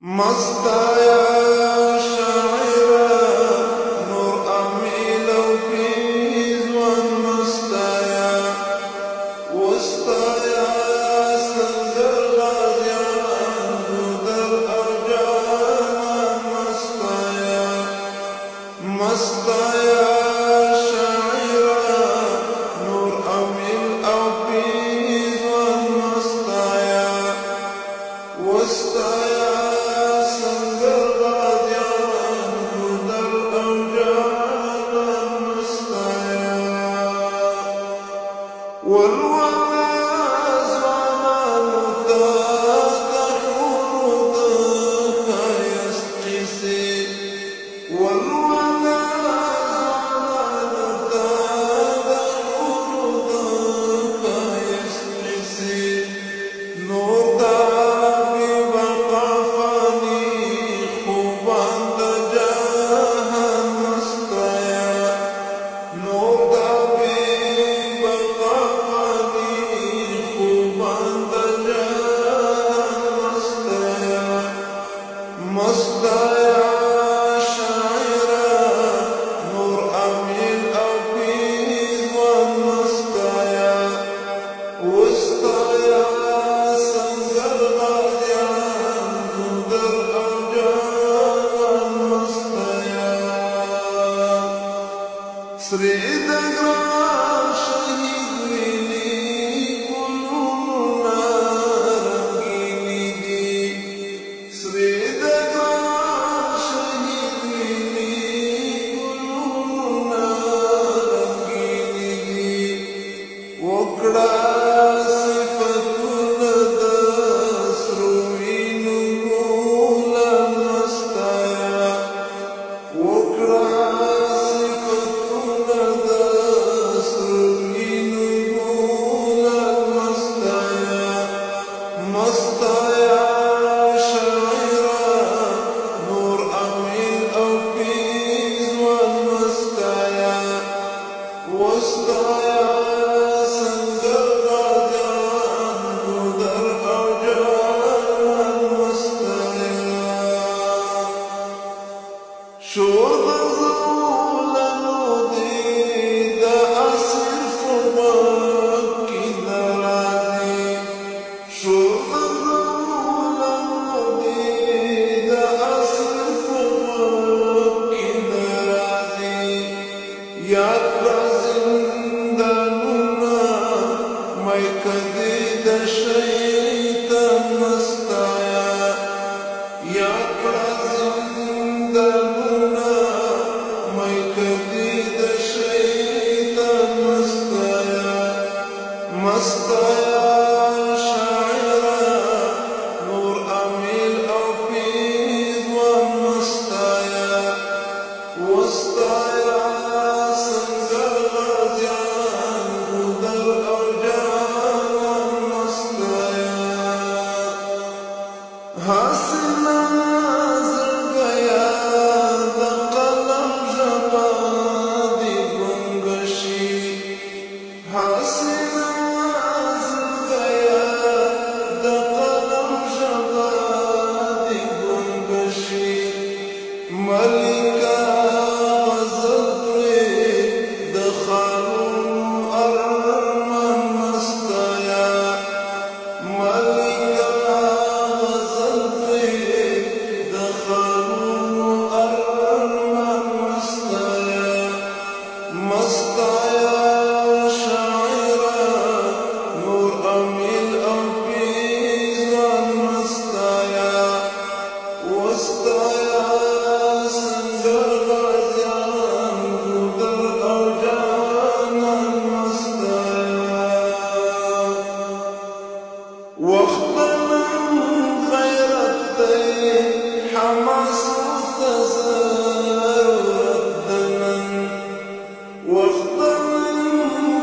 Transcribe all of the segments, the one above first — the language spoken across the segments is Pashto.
مستايا شاعرة نور أميل وبيزوان مستايا وسطايا سنجر غازيان ودر أرجان مستايا شاعرة نور أميل وبيزوان مستايا وسطايا والوعاز زمان تدحور يستقسي والوعاز زمان تدحور يستقسي نور دابي بقفاني خوبان دجاهن مستايا نور دابي مستايا شاعرة نور أميل وبيزوان مستايا وسطايا سنجر غازيان ودر أرجان مستايا سريد أقران شهيد ويني كلنا رنجيني دي سريد مستايا شاعرة نور أميل وبيزوان مستايا وسطايا سنجر غازيان ودر أرجان مستايا حسنا زرقيا قلم جمادي بنقشي حسنا ملكة غزلتي دخلوا أرمان مستايا ملكة غزلتي دخلوا أرمان مستايا شاعرة نور أميل وبيزوان مستايا وسطايا حماس مستزار والدمن واخضر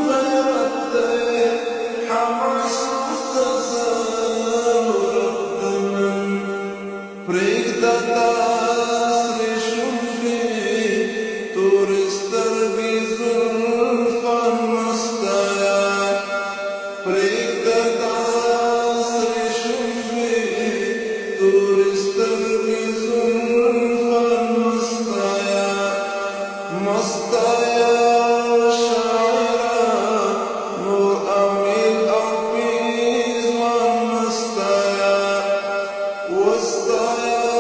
غير الدين حماس مستزار والدمن بريك تاسري شوفي تورستر بزلفان مستايا بريك تاسري شوفي turistler وسطايا